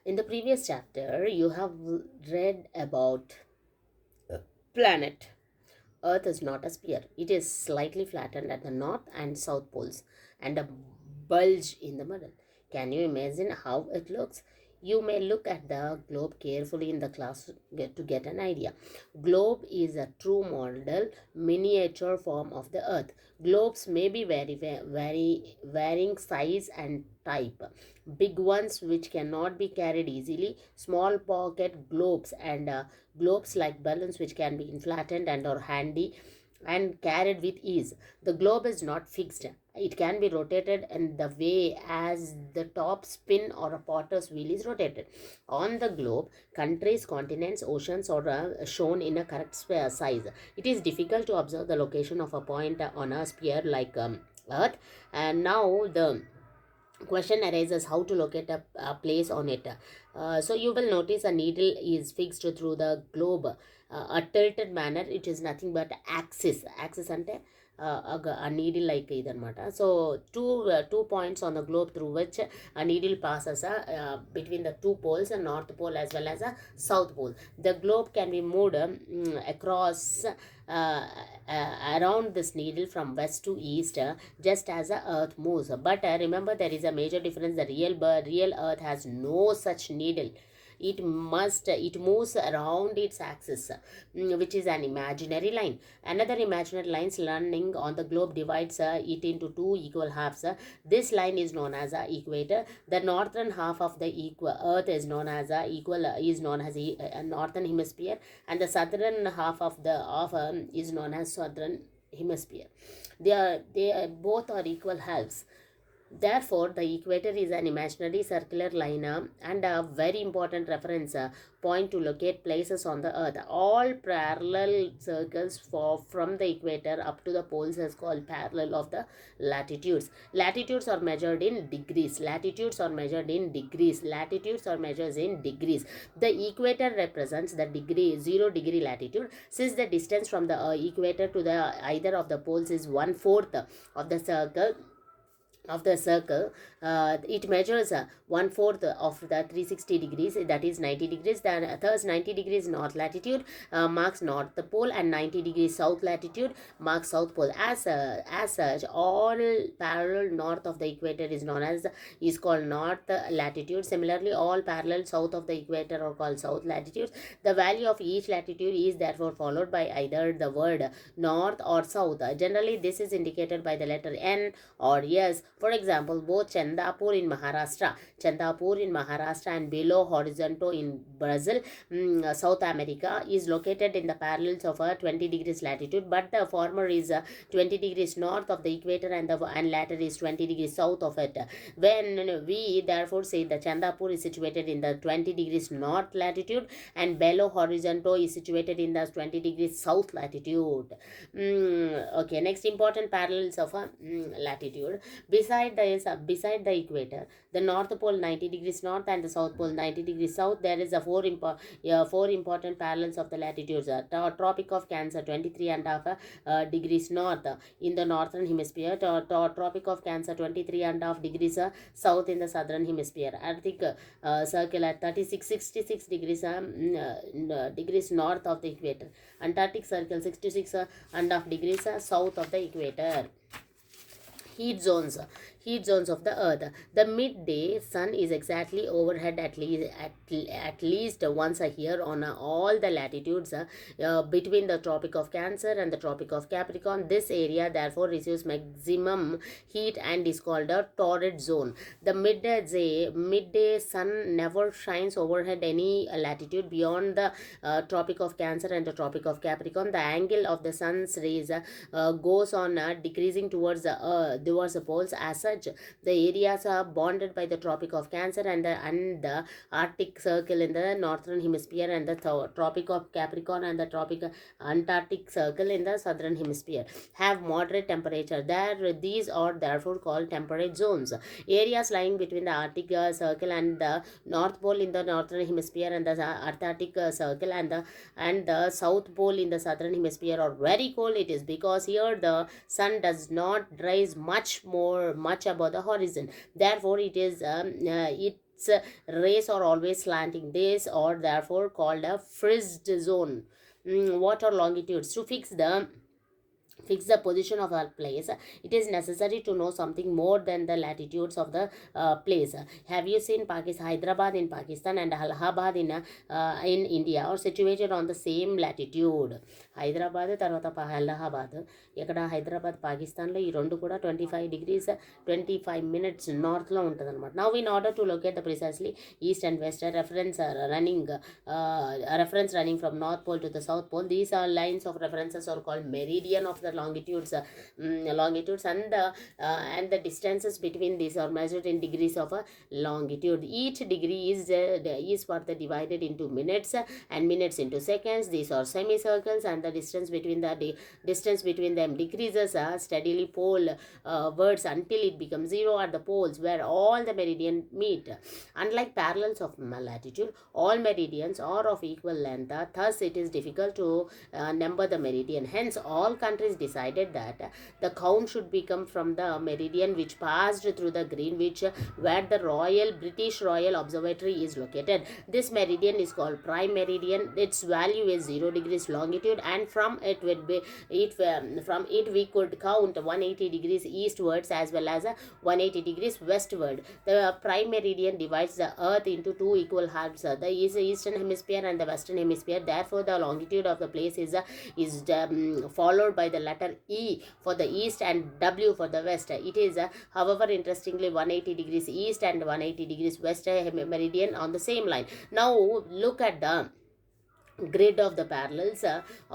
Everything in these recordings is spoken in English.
In the previous chapter, you have read about planet. Earth is not a sphere. It is slightly flattened at the north and south poles and a bulge in the middle. Can you imagine how it looks? You may look at the globe carefully in the class to get an idea. Globe is a true model miniature form of the earth. Globes may be very varying size and type. Big ones which cannot be carried easily, small pocket globes, and globes like balloons which can be inflated and or handy and carried with ease. The globe is not fixed. It can be rotated in the way as the top spin or a potter's wheel is rotated. On the globe, countries, continents, oceans are shown in a correct size. It is difficult to observe the location of a point on a sphere like Earth. And now the question arises how to locate a place on it. So you will notice a needle is fixed through the globe, a tilted manner. It is nothing but axis ante a needle like idanamata. So two points on the globe through which a needle passes between the two poles, a north pole as well as a south pole. The globe can be moved across around this needle from west to east, just as the earth moves. But remember, there is a major difference. The real earth has no such needle. It moves around its axis, which is an imaginary line. Another imaginary line running on the globe divides it into two equal halves. This line is known as the equator. The northern half of the earth is known as a northern hemisphere, and the southern half of the is known as southern hemisphere. They both are equal halves. Therefore, the equator is an imaginary circular line and a very important reference point to locate places on the earth. All parallel circles from the equator up to the poles is called parallel of the latitudes. Latitudes are measured in degrees. Latitudes are measured in degrees. Latitudes are measured in degrees. The equator represents the 0 degree latitude. Since the distance from the equator to the either of the poles is 1/4 of the circle, it measures 1/4 of the 360 degrees, that is 90 degrees. Thus 90 degrees north latitude marks north pole, and 90 degrees south latitude marks south pole. As such, all parallel north of the equator is called north latitude. Similarly, all parallel south of the equator are called south latitudes. The value of each latitude is therefore followed by either the word north or south. Generally, this is indicated by the letter N or S. For example, both Chandapur in Maharashtra and Belo Horizonte in Brazil, South America, is located in the parallels of a 20 degrees latitude, but the former is 20 degrees north of the equator and latter is 20 degrees south of it. When we therefore say the Chandapur is situated in the 20 degrees north latitude and Belo Horizonte is situated in the 20 degrees south latitude. Okay, next important parallels of a latitude. Beside the equator, the north pole 90 degrees north and the south pole 90 degrees south, there is a four important parallels of the latitudes. Tropic of Cancer 23.5 degrees north in the northern hemisphere. Tropic of Cancer 23.5 degrees south in the southern hemisphere. Arctic circle at 66 degrees degrees north of the equator. Antarctic circle 66.5 degrees south of the equator. Heat zones of the earth. The midday sun is exactly overhead at least once a year on all the latitudes between the Tropic of Cancer and the Tropic of Capricorn. This area therefore receives maximum heat and is called a torrid zone. The midday sun never shines overhead any latitude beyond the Tropic of Cancer and the Tropic of Capricorn. The angle of the sun's rays goes on decreasing towards the poles. As such, the areas are bonded by the Tropic of Cancer and the Arctic Circle in the northern hemisphere, and the Tropic of Capricorn and the Antarctic Circle in the southern hemisphere have moderate temperature. These are therefore called temperate zones. Areas lying between the Arctic Circle and the North Pole in the northern hemisphere and the Antarctic Circle and the South Pole in the southern hemisphere are very cold. It is because here the sun does not rise much above the horizon. Therefore, its its rays are always slanting. This or therefore called a frizzed zone. What are longitudes? To fix the position of a place, it is necessary to know something more than the latitudes of the place. Have you seen Pakistan? Hyderabad in Pakistan and Allahabad in India are situated on the same latitude. Hyderabad తర్వాత అలహాబాద్, ఇక్కడ హైదరాబాద్ పాకిస్తాన్లో, ఈ రెండు కూడా 25 degrees 25 minutes నార్త్లో ఉంటుంది అనమాట. Now in order to locate the precisely east and west reference running from north pole to the south pole, these are lines of references are called meridian of the longitudes. Longitudes and the distances between these are measured in degrees of a longitude. Each degree is further divided into minutes and minutes into seconds. These are semicircles, and the distance between them decreases steadily polewards until it becomes zero at the poles where all the meridian meet. Unlike parallels of latitude, all meridians are of equal length. Thus it is difficult to number the meridian. Hence all countries decided that the count should become from the meridian which passed through the Greenwich, where the British Royal Observatory is located. This meridian is called prime meridian. Its value is 0 degrees longitude, and from it we could count 180 degrees eastwards as well as 180 degrees westward. The prime meridian divides the earth into two equal halves, the eastern hemisphere and the western hemisphere. Therefore the longitude of the place is followed by the letter E for the east and W for the west. It is however interestingly 180 degrees east and 180 degrees west meridian on the same line. Now look at the grid of the parallels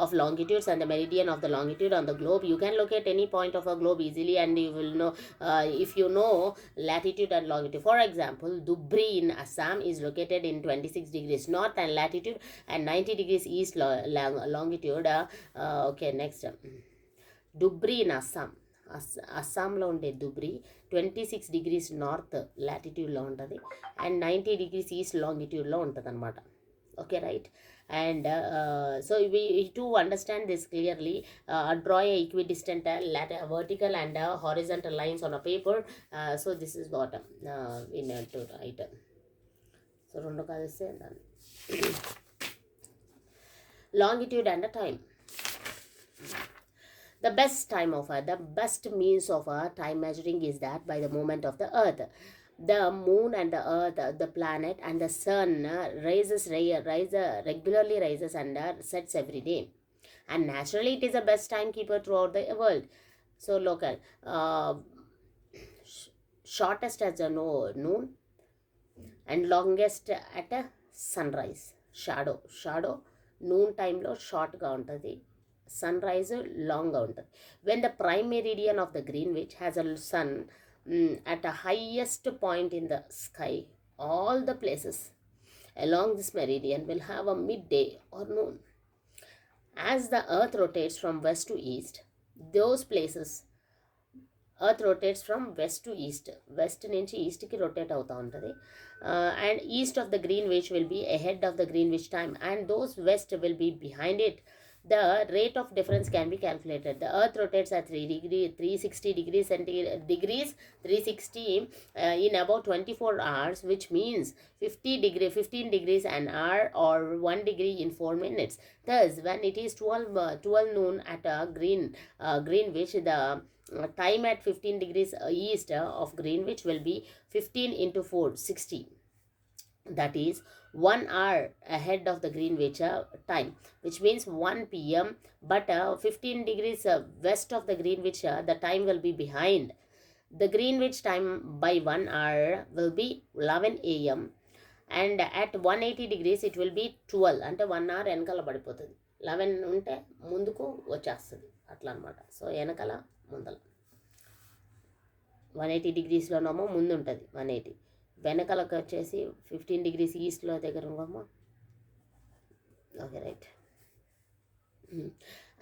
of longitudes and the meridian of the longitude on the globe. You can locate any point of a globe easily, and you will know if you know latitude and longitude. For example, Dhubri in Assam is located in 26 degrees north and latitude and 90 degrees east longitude. Okay, next. Dhubri in అస్సాంలో ఉండే Dhubri 26 degrees north లాటిట్యూడ్లో ఉంటుంది and 90 degrees east లాంగిట్యూడ్లో ఉంటుంది అనమాట. Okay, right? And so we to understand this clearly, draw a equidistant vertical and horizontal lines on a paper. So this is what we need to write. So రెండు కలిస్తే longitude and the time. The best means of time measuring is that by the movement of the earth. The moon and the earth, the planet and the sun regularly rises and sets every day, and naturally it is the best timekeeper throughout the world. So local, shortest at the noon and longest at a sunrise. Shadow noon time lo short ga untadi, sunrise long ga untadi. When the prime meridian of the Greenwich has a sun at the highest point in the sky, all the places along this meridian will have a midday or noon. As the earth rotates from west to east, those places, earth rotates from west to east, west నుంచి ఈస్ట్కి rotate అవుతూ ఉంటుంది, and east of the Greenwich will be ahead of the Greenwich time, and those west will be behind it. The rate of difference can be calculated. The earth rotates at 360 degrees 360 in about 24 hours, which means 15 degrees an hour or 1 degree in 4 minutes. Thus when it is 12 noon at Greenwich, the time at 15 degrees east of Greenwich will be 15 into 4, 60. That is 1 hour ahead of the Greenwich time, which means 1 p.m. But 15 degrees west of the Greenwich, the time will be behind. The Greenwich time by 1 hour will be 11 a.m. and at 180 degrees it will be 12. అంటే 1 hour వెనకాల పడిపోతుంది. 11 ఉంటే ముందుకు వచ్చేస్తుంది అట్లా అనమాట. So వెనకాల ముందల 180 degreesలోనేమో ముందు ఉంటుంది 180, వెనకాలకు వచ్చేసి 15 degrees ఈస్ట్లో దగ్గర ఉన్నామో. Okay, right.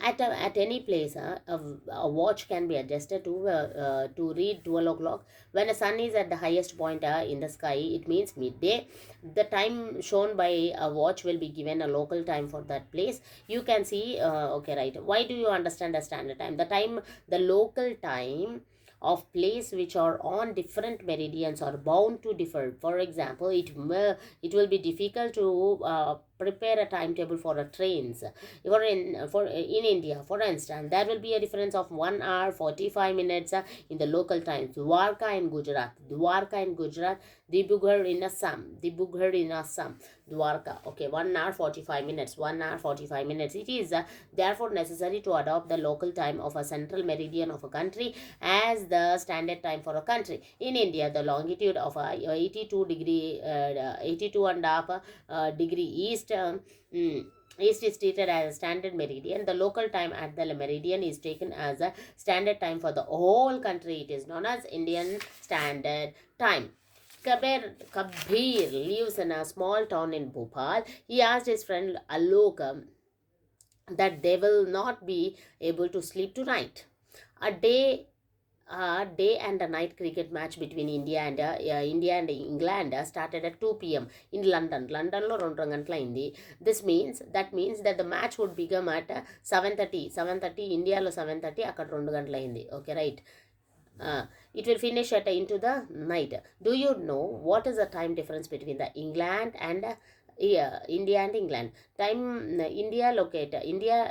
At any place, a watch can be adjusted to read 12 o'clock. When the sun is at the highest point in the sky, it means midday. The time shown by a watch will be given a local time for that place. You can see, okay, right. Why do you understand the standard time? The local time of place which are on different meridians are bound to differ. For example, it will be difficult to prepare a timetable for a trains. In India, for instance, there will be a difference of 1 hour 45 minutes in the local time. Dwarka in Gujarat, Dibrugarh in Assam, Dwarka. Okay, 1 hour 45 minutes. 1 hour 45 minutes. It is therefore necessary to adopt the local time of a central meridian of a country as the standard time for a country. In India, the longitude of 82 and a half degree east. East is treated as a standard meridian. The local time at the meridian is taken as a standard time for the whole country. It is known as Indian Standard Time. Kabir lives in a small town in Bhopal. He asked his friend Alok that they will not be able to sleep tonight. A day and a night cricket match between India and England started at 2 p.m. in London. Londonలో 2 గంటల అయింది. That means that the match would begin at 7:30 ఇండియాలో 7:30, అక్కడ 2 గంటల అయింది. Okay, right. It will finish into the night. Do you know what is the time difference between the England and India and England? India